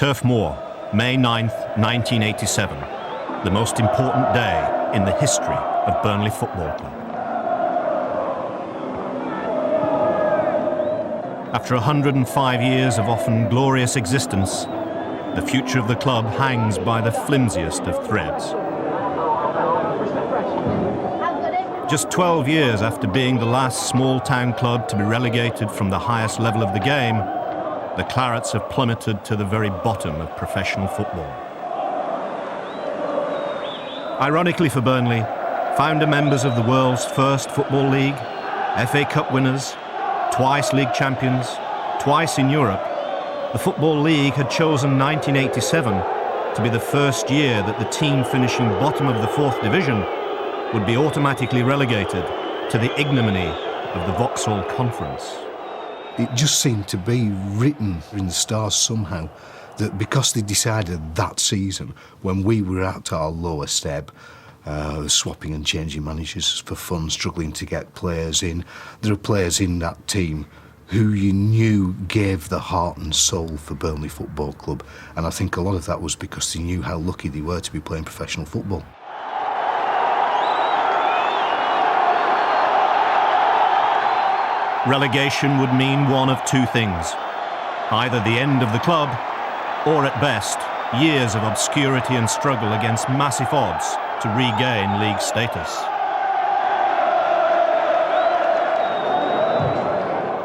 Turf Moor, May 9th, 1987. The most important day in the history of Burnley Football Club. After 105 years of often glorious existence, the future of the club hangs by the flimsiest of threads. Just 12 years after being the last small-town club to be relegated from the highest level of the game, the Clarets have plummeted to the very bottom of professional football. Ironically for Burnley, founder members of the world's first football league, FA Cup winners, twice league champions, twice in Europe, the Football League had chosen 1987 to be the first year that the team finishing bottom of the 4th division would be automatically relegated to the ignominy of the Vauxhall Conference. It just seemed to be written in the stars somehow that because they decided that season, when we were at our lowest ebb, swapping and changing managers for fun, struggling to get players in, there are players in that team who you knew gave the heart and soul for Burnley Football Club, and I think a lot of that was because they knew how lucky they were to be playing professional football. Relegation would mean one of two things: either the end of the club, or at best, years of obscurity and struggle against massive odds to regain league status.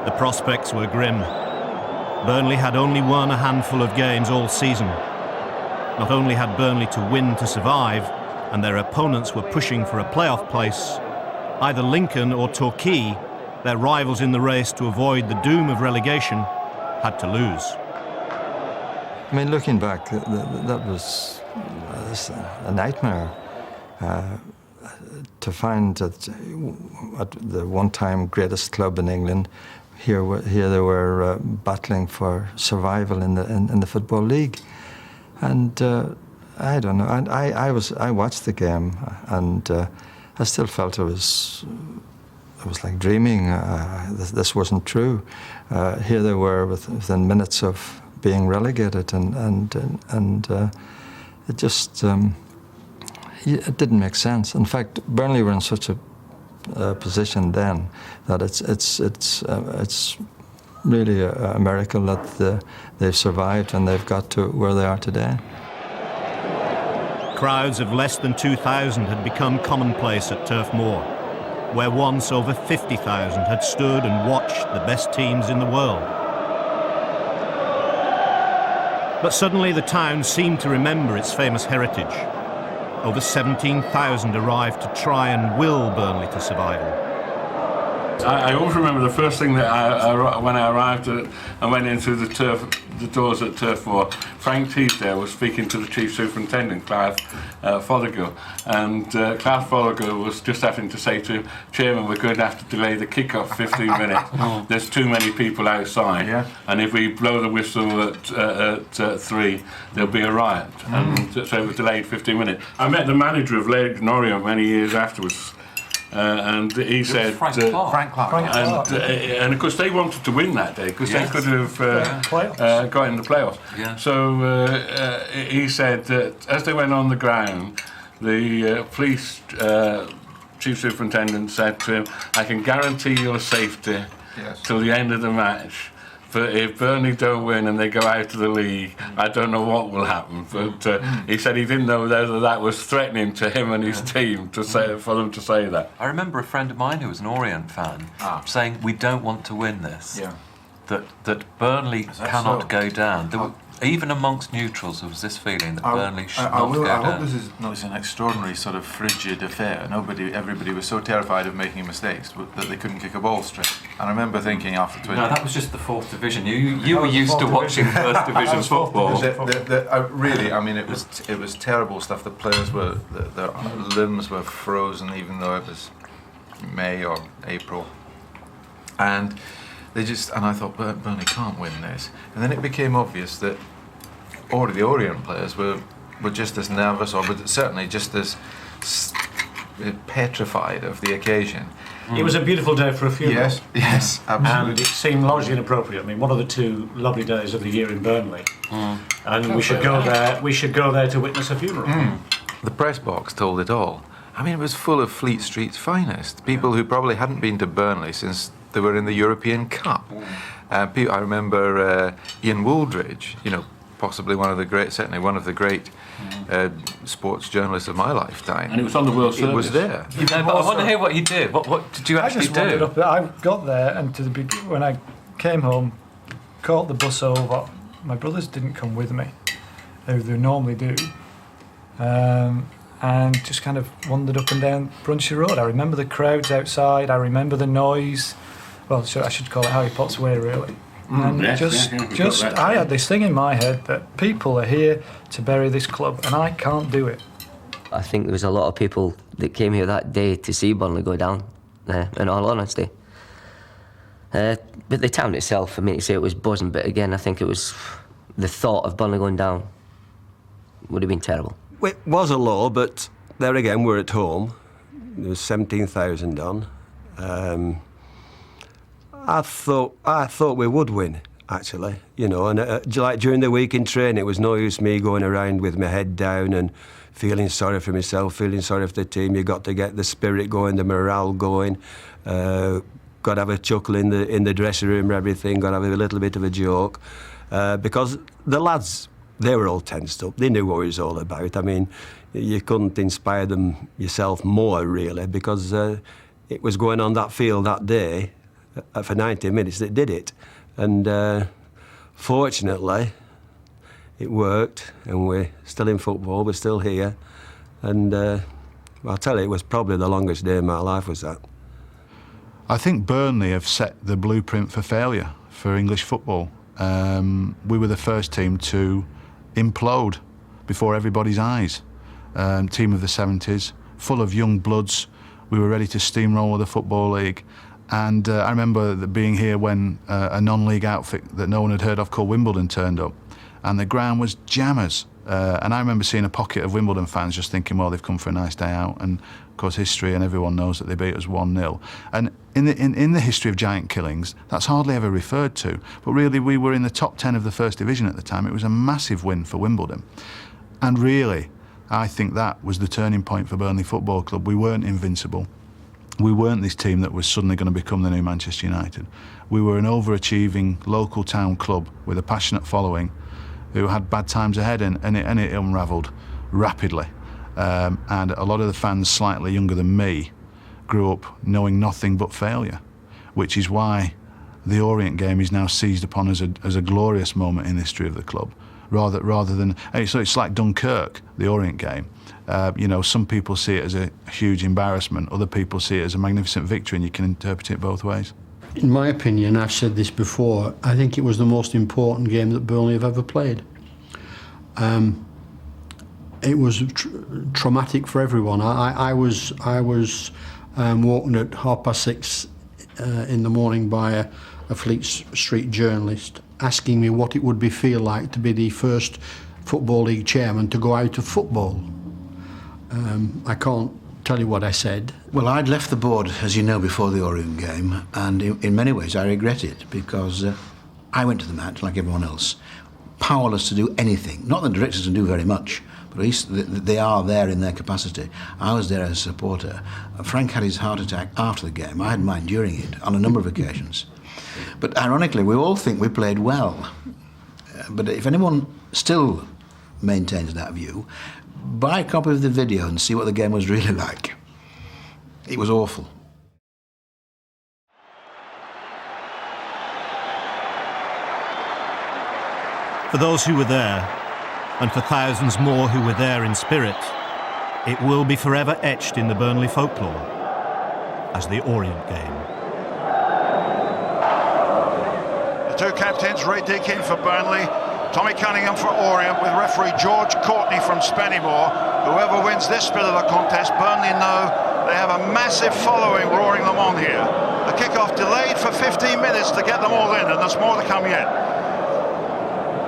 The prospects were grim. Burnley had only won a handful of games all season. Not only had Burnley to win to survive, and their opponents were pushing for a playoff place, either Lincoln or Torquay, their rivals in the race to avoid the doom of relegation, had to lose. I mean, looking back, that was a nightmare. To find that at the one-time greatest club in England, here they were battling for survival in the Football League, and I don't know. And I watched the game, and I still felt it was like dreaming. This wasn't true. Here they were within minutes of being relegated, and it just it didn't make sense. In fact, Burnley were in such a position then that it's really a miracle that they've survived and they've got to where they are today. Crowds of less than 2,000 had become commonplace at Turf Moor, where once over 50,000 had stood and watched the best teams in the world. But suddenly the town seemed to remember its famous heritage. Over 17,000 arrived to try and will Burnley to survival. I always remember the first thing that when I arrived and went into the doors at Turf Moor, Frank Teasdale was speaking to the Chief Superintendent, Claret Fothergill, and Claret Fothergill was just having to say to him, "Chairman, we're going to have to delay the kick-off 15 minutes. There's too many people outside, and if we blow the whistle at 3, there'll be a riot." And so it was delayed 15 minutes. I met the manager of Orient many years afterwards. And he said Frank Clark. And of course they wanted to win that day because they could have got in the playoffs. Yeah. So he said that as they went on the ground, the police chief superintendent said to him, "I can guarantee your safety till the end of the match. But if Burnley don't win and they go out of the league, I don't know what will happen." But he said he didn't know whether that was threatening to him and his team to say, for them to say that. I remember a friend of mine who was an Orient fan saying, "We don't want to win this. That Burnley cannot go down." Even amongst neutrals, there was this feeling that Burnley should not go down. I hope this is not an extraordinary sort of frigid affair. Everybody was so terrified of making mistakes that they couldn't kick a ball straight. And I remember thinking after 20... No, that was just the 4th division. You were used to watching 1st division football. Really, I mean, it was terrible stuff. The players their limbs were frozen, even though it was May or April. And I thought, Burnley can't win this. And then it became obvious that the Orient players were just as nervous, or certainly just as petrified of the occasion. It was a beautiful day for a funeral. Yes, absolutely. And it seemed largely inappropriate. I mean, one of the 2 lovely days of the year in Burnley, and we should go there. We should go there to witness a funeral. The press box told it all. I mean, it was full of Fleet Street's finest. People who probably hadn't been to Burnley since they were in the European Cup. I remember Ian Wooldridge, possibly certainly one of the great sports journalists of my lifetime. And it was on the World Service. It was there. But I want to hear what you did. What did you actually do? I just wandered up. I got there, and when I came home, caught the bus over. My brothers didn't come with me, who they normally do, and just kind of wandered up and down Brunshaw Road. I remember the crowds outside. I remember the noise. Well, I should call it Harry Potter's way, really. And I had this thing in my head that people are here to bury this club, and I can't do it. I think there was a lot of people that came here that day to see Burnley go down, in all honesty. But the town itself, I mean, to say it was buzzing, but again, I think it was the thought of Burnley going down would have been terrible. It was a low, but there again, we're at home. There was 17,000 on. I thought we would win, actually, and like during the week in training, it was no use me going around with my head down and feeling sorry for myself, feeling sorry for the team. You got to get the spirit going, the morale going. Got to have a chuckle in the dressing room, everything. Got to have a little bit of a joke, because the lads, they were all tensed up. They knew what it was all about. I mean, you couldn't inspire them yourself more, really, because it was going on that field that day. For 90 minutes that did it, and fortunately it worked, and we're still in football, we're still here, and I'll tell you, it was probably the longest day of my life, was that. I think Burnley have set the blueprint for failure for English football. We were the first team to implode before everybody's eyes. Team of the 70s, full of young bloods. We were ready to steamroll the Football League. And I remember being here when a non-league outfit that no one had heard of called Wimbledon turned up, and the ground was jammers. And I remember seeing a pocket of Wimbledon fans just thinking, well, they've come for a nice day out. And of course, history, and everyone knows that they beat us 1-0. And in the history of giant killings, that's hardly ever referred to. But really, we were in the top 10 of the First Division at the time. It was a massive win for Wimbledon. And really, I think that was the turning point for Burnley Football Club. We weren't invincible. We weren't this team that was suddenly going to become the new Manchester United. We were an overachieving local town club with a passionate following who had bad times ahead, and it unravelled rapidly. And a lot of the fans slightly younger than me grew up knowing nothing but failure, which is why the Orient game is now seized upon as a glorious moment in the history of the club, rather than... So it's like Dunkirk, the Orient game. Some people see it as a huge embarrassment, other people see it as a magnificent victory, and you can interpret it both ways. In my opinion, I've said this before, I think it was the most important game that Burnley have ever played. It was traumatic for everyone. I was woken at 6:30 in the morning by a Fleet Street journalist asking me what it would feel like to be the first Football League chairman to go out of football. I can't tell you what I said. Well, I'd left the board, as you know, before the Orient game, and in many ways I regret it, because I went to the match like everyone else, powerless to do anything. Not that the directors can do very much, but at least they are there in their capacity. I was there as a supporter. Frank had his heart attack after the game. I had mine during it on a number of occasions. But ironically, we all think we played well. But if anyone still maintains that view, buy a copy of the video and see what the game was really like. It was awful. For those who were there, and for thousands more who were there in spirit, it will be forever etched in the Burnley folklore as the Orient game. The two captains, Ray Deakin for Burnley, Tommy Cunningham for Orient, with referee George Courtney from Spennymoor. Whoever wins this bit of the contest, Burnley know they have a massive following roaring them on here. The kickoff delayed for 15 minutes to get them all in, and there's more to come yet.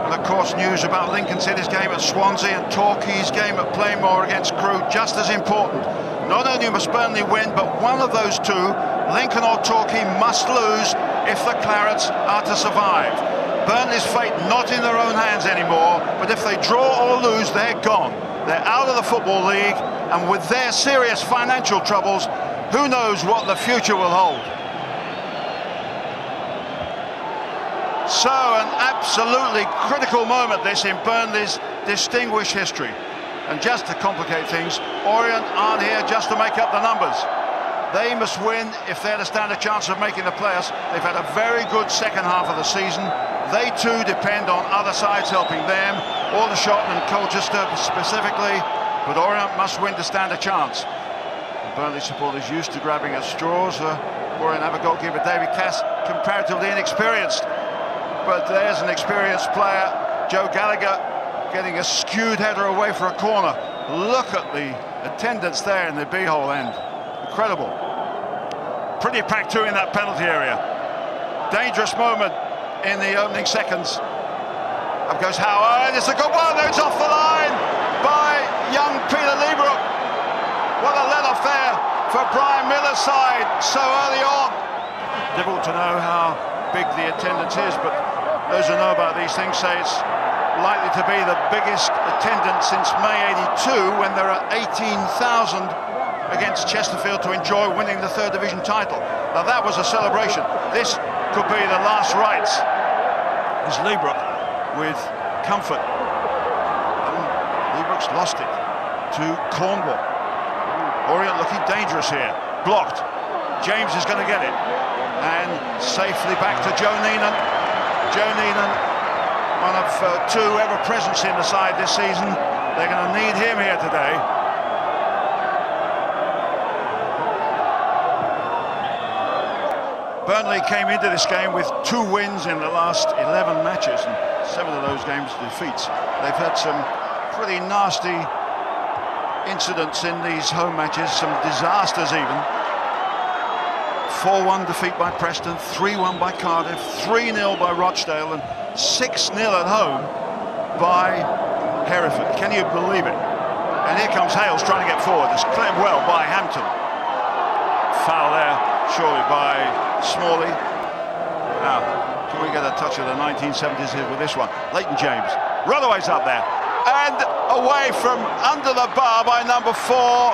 And of course, news about Lincoln City's game at Swansea and Torquay's game at Plainmoor against Crewe just as important. Not only must Burnley win, but one of those two Lincoln or Torquay must lose if the Clarets are to survive. Burnley's fate not in their own hands anymore, but if they draw or lose, they're gone. They're out of the Football League, and with their serious financial troubles, who knows what the future will hold. So an absolutely critical moment this in Burnley's distinguished history. And just to complicate things, Orient aren't here just to make up the numbers. They must win if they're to stand a chance of making the playoffs. They've had a very good second half of the season. They too depend on other sides helping them, Aldershot and Colchester specifically, but Orient must win to stand a chance. The Burnley supporters used to grabbing at straws. Orient have a goalkeeper, David Cass, comparatively inexperienced. But there's an experienced player, Joe Gallagher, getting a skewed header away for a corner. Look at the attendance there in the B-hole end. Incredible. Pretty packed too in that penalty area. Dangerous moment in the opening seconds. Up goes Howard, it's a good one, it's off the line by young Peter Leibrook. What a let-off there for Brian Miller's side so early on. Difficult to know how big the attendance is, but those who know about these things say it's likely to be the biggest attendance since May '82, when there are 18,000 against Chesterfield to enjoy winning the third division title. Now that was a celebration. This could be the last rites. There's Leibrook with comfort. Leibrook's lost it to Cornwall. Orient looking dangerous here. Blocked. James is going to get it. And safely back to Joe Neenan. Joe Neenan, one of two ever presence in the side this season. They're going to need him here today. Burnley came into this game with 2 wins in the last 11 matches, and 7 of those games defeats. They've had some pretty nasty incidents in these home matches, some disasters even. 4-1 defeat by Preston, 3-1 by Cardiff, 3-0 by Rochdale, and 6-0 at home by Hereford. Can you believe it? And here comes Hales trying to get forward. It's cleared well by Hampton. Foul there, surely by Smalley. Now, can we get a touch of the 1970s here with this one? Leighton James, Runaway's up there, and away from under the bar by number 4,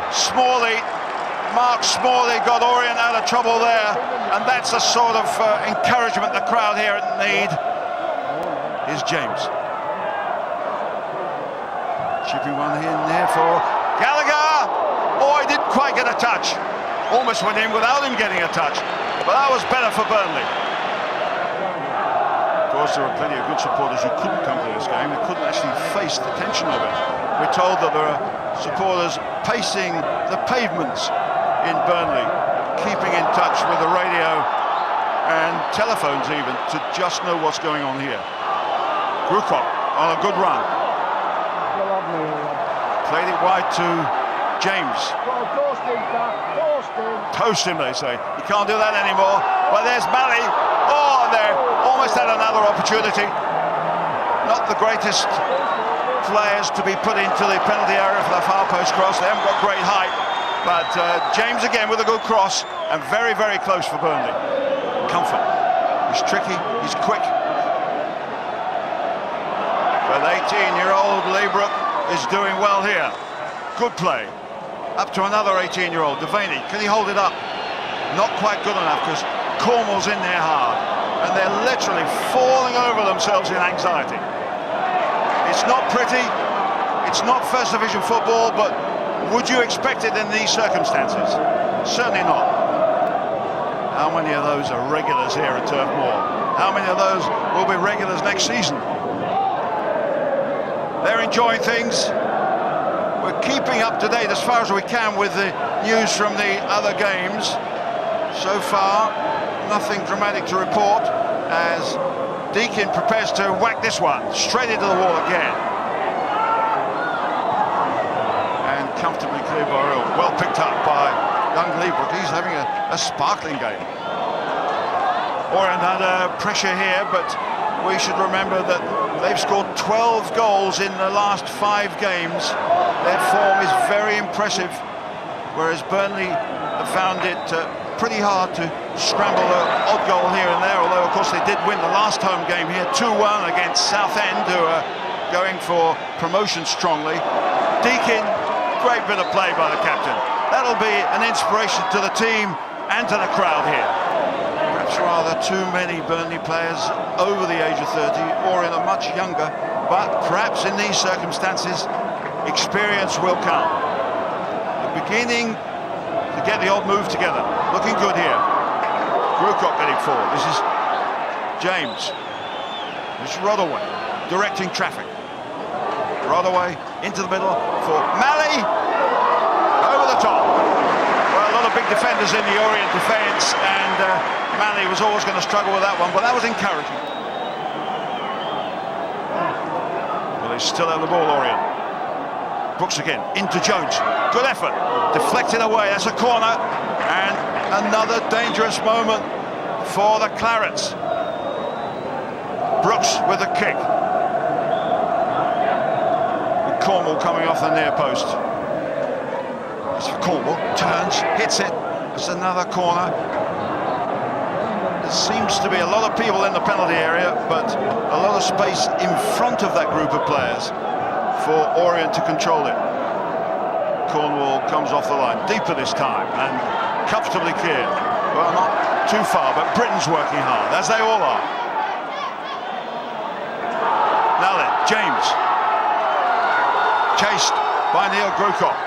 Smalley. Mark Smalley got Orient out of trouble there, and that's the sort of encouragement the crowd here need. Here's James. Chipping one in there for Gallagher. Oh, he didn't quite get a touch. Almost went in without him getting a touch, but that was better for Burnley. Of course, there are plenty of good supporters who couldn't come to this game. They couldn't actually face the tension of it. We're told that there are supporters pacing the pavements in Burnley, keeping in touch with the radio and telephones even, to just know what's going on here. Grukop on a good run. Played it wide to James. Toast him, they say. You can't do that anymore. But there's Malley. Oh, they almost had another opportunity. Not the greatest players to be put into the penalty area for the far post cross. They haven't got great height. But James again with a good cross, and very, very close for Burnley. Comfort. He's tricky, he's quick. But 18-year-old Leibrook is doing well here. Good play. Up to another 18-year-old, Devaney. Can he hold it up? Not quite good enough, because Cornwall's in there hard. And they're literally falling over themselves in anxiety. It's not pretty. It's not First Division football, but would you expect it in these circumstances? Certainly not. How many of those are regulars here at Turf Moor? How many of those will be regulars next season? They're enjoying things. We're keeping up to date as far as we can with the news from the other games. So far, nothing dramatic to report as Deakin prepares to whack this one straight into the wall again. And comfortably cleared by Earl. Well picked up by young Leibrook. He's having a sparkling game. Orient under pressure here, but we should remember that they've scored 12 goals in the last 5 games. Their form is very impressive, whereas Burnley have found it pretty hard to scramble an odd goal here and there, although of course they did win the last home game here 2-1 against Southend, who are going for promotion strongly. Deakin, great bit of play by the captain. That'll be an inspiration to the team and to the crowd here. Perhaps rather too many Burnley players over the age of 30, or in a much younger, but perhaps in these circumstances experience will count. They're beginning to get the odd move together. Looking good here. Grucock getting forward. This is James. This is Rodaway directing traffic. Rodaway into the middle for Malley. Over the top. Well, a lot of big defenders in the Orient defence, and Malley was always going to struggle with that one, but that was encouraging. Well, they still have the ball, Orient. Brooks again, into Jones. Good effort. Deflected away. That's a corner. And another dangerous moment for the Clarets. Brooks with a kick. And Cornwall coming off the near post. It's for Cornwall. Turns, hits it. It's another corner. There seems to be a lot of people in the penalty area, but a lot of space in front of that group of players for Orient to control it. Cornwall comes off the line, deeper this time, and comfortably cleared. Well, not too far, but Britton's working hard, as they all are. Now then, James. Chased by Neil Grucock.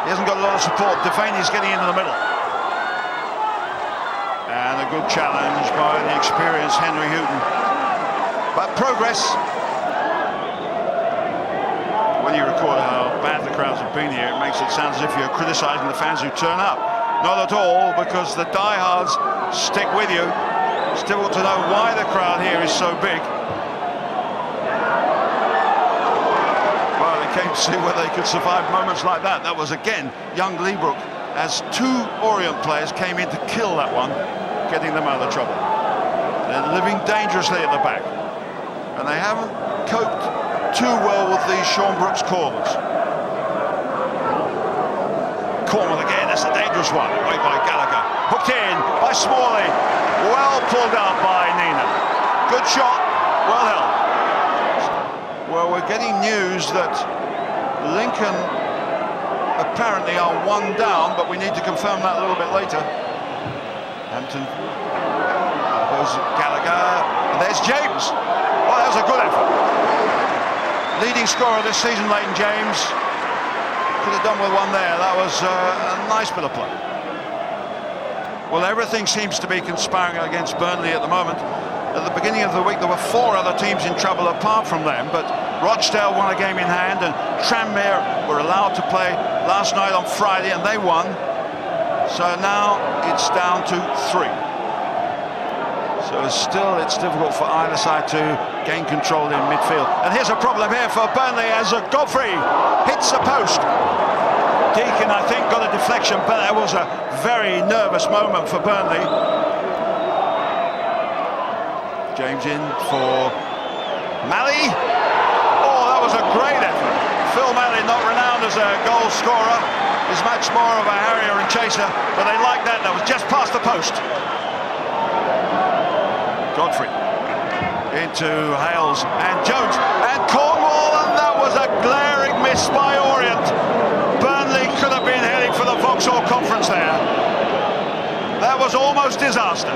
He hasn't got a lot of support. Devaney's getting into the middle. And a good challenge by the experienced Henry Houghton. But progress. When you record how bad the crowds have been here, it makes it sound as if you're criticising the fans who turn up. Not at all, because the diehards stick with you. It's difficult to know why the crowd here is so big. Well, they came to see whether they could survive moments like that. That was, again, young Leibrook, as two Orient players came in to kill that one, getting them out of trouble. They're living dangerously at the back, and they haven't coped too well with these Sean Brooks corners. Cornwall again, that's a dangerous one. Away by Gallagher. Hooked in by Smalley. Well pulled out by Nina. Good shot, well held. Well, we're getting news that Lincoln apparently are one down, but we need to confirm that a little bit later. Hampton. There's Gallagher. And there's James. Well, that was a good effort. Leading scorer this season, Leighton James. Could have done with one there. That was a nice bit of play. Well, everything seems to be conspiring against Burnley at the moment. At the beginning of the week, there were 4 other teams in trouble apart from them, but Rochdale won a game in hand, and Tranmere were allowed to play last night on Friday, and they won. So now it's down to 3. So still, it's difficult for either side to gain control in midfield. And here's a problem here for Burnley as Godfrey hits the post. Deakin, I think, got a deflection, but that was a very nervous moment for Burnley. James in for Malley. Oh, that was a great effort. Phil Malley, not renowned as a goal scorer, is much more of a harrier and chaser, but they like that. That was just past the post. Godfrey into Hales and Jones and Cornwall, and that was a glaring miss by Orient. Burnley could have been heading for the Vauxhall Conference there. That was almost disaster.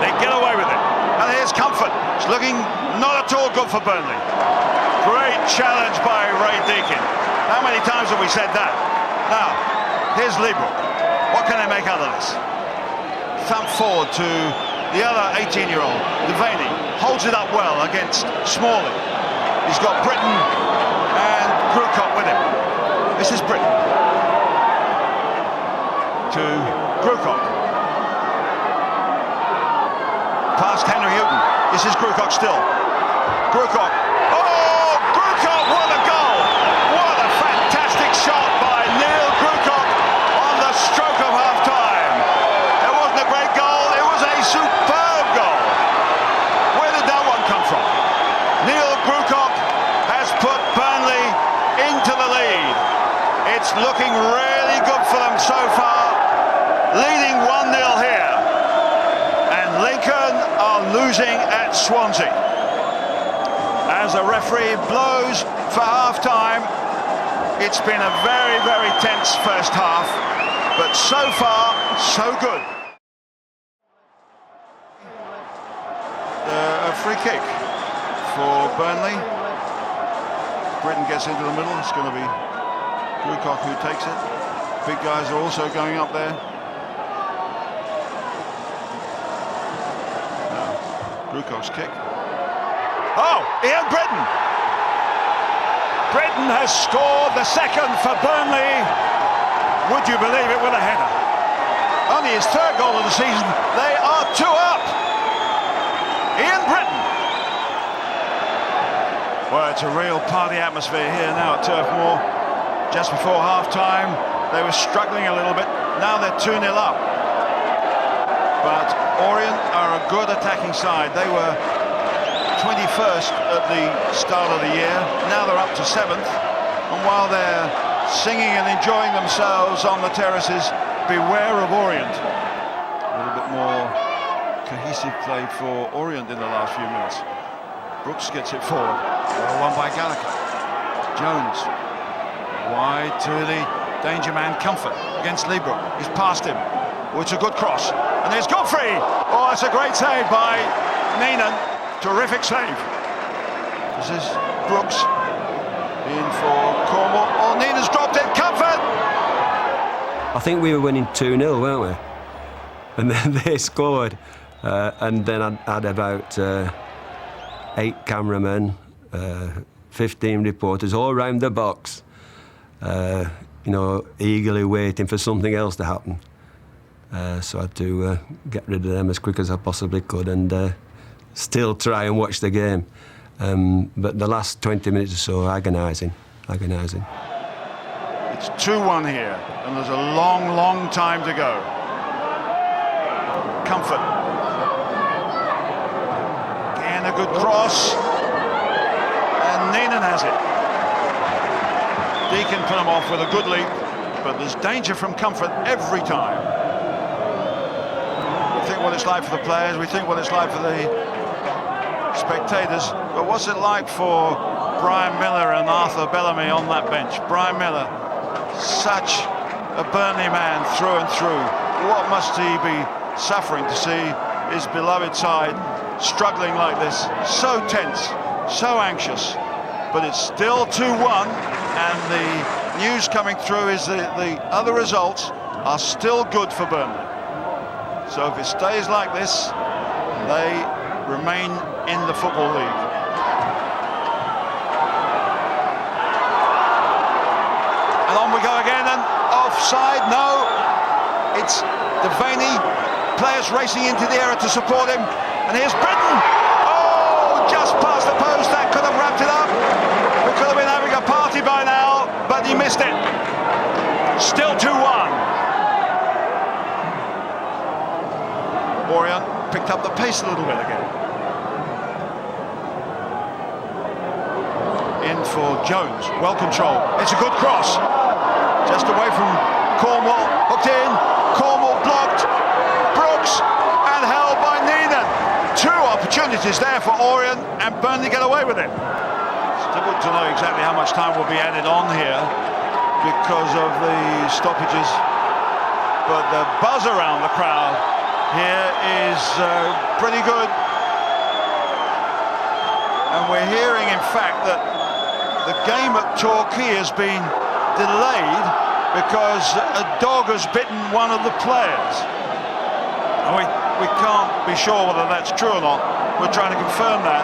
They get away with it. And here's Comfort. It's looking not at all good for Burnley. Great challenge by Ray Deakin. How many times have we said that? Now, here's Leibrook. What can they make out of this? Thump forward to the other 18-year-old, Devaney, holds it up well against Smalley. He's got Britton and Grucock with him. This is Britton. To Grucock. Past Henry Houghton. This is Grucock still. Grucock. Oh, Grucock, what a goal! What a fantastic shot by Neil Grucock on the stroke of half-time. It wasn't a great goal, it was a superb goal. Where did that one come from? Neil Grucock has put Burnley into the lead. It's looking really good for them so far. losing at Swansea. As the referee blows for half-time, it's been a very, very tense first half, but so far, so good. A free kick for Burnley. Britton gets into the middle. It's going to be Grucock who takes it. Big guys are also going up there. Grucock's kick. Oh, Ian Britton! Britton has scored the second for Burnley. Would you believe it, with a header? Only his third goal of the season. They are 2 up. Ian Britton. Well, it's a real party atmosphere here now at Turf Moor. Just before half-time, they were struggling a little bit. Now they're 2-0 up. But Orient are a good attacking side. They were 21st at the start of the year. Now they're up to 7th. And while they're singing and enjoying themselves on the terraces, beware of Orient. A little bit more cohesive play for Orient in the last few minutes. Brooks gets it forward. Well won by Gallagher. Jones. Wide to the danger man, Comfort, against Leibrook. He's past him. Oh, it's a good cross. And there's Godfrey. Oh, it's a great save by Neenan. Terrific save. This is Brooks. In for Cornwall. Oh, Neenan's dropped it. Comfort! I think we were winning 2-0, weren't we? And then they scored. And then I had about 8 cameramen, 15 reporters all around the box, eagerly waiting for something else to happen. So I had to get rid of them as quick as I possibly could and still try and watch the game. But the last 20 minutes or so, agonising. It's 2-1 here, and there's a long, long time to go. Comfort. Again, a good cross. And Neenan has it. Deacon put him off with a good leap, but there's danger from Comfort every time. We think what it's like for the players, we think what it's like for the spectators, but what's it like for Brian Miller and Arthur Bellamy on that bench? Brian Miller, such a Burnley man through and through. What must he be suffering to see his beloved side struggling like this? So tense, so anxious, but it's still 2-1, and the news coming through is that the other results are still good for Burnley. So if it stays like this, they remain in the Football League. And on we go again, and offside, no. It's Devaney, players racing into the area to support him, and here's Britton. Oh, just past the post, that could have wrapped it up. We could have been having a party by now, but he missed it. Still 2-1. Orient picked up the pace a little bit again. In for Jones, well controlled. It's a good cross. Just away from Cornwall, hooked in. Cornwall blocked. Brooks, and held by Neenan. 2 opportunities there for Orient, and Burnley get away with it. It's difficult to know exactly how much time will be added on here because of the stoppages, but the buzz around the crowd here is pretty good. And we're hearing, in fact, that the game at Torquay has been delayed because a dog has bitten one of the players. And we can't be sure whether that's true or not. We're trying to confirm that.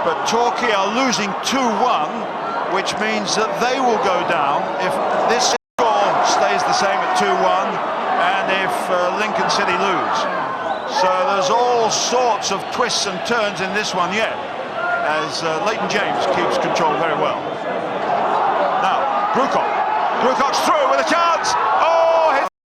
But Torquay are losing 2-1, which means that they will go down if this score stays the same at 2-1 and if Lincoln City lose. So there's all sorts of twists and turns in this one yet, as Leighton James keeps control very well. Now, Grucock. Grucock's through with a chance.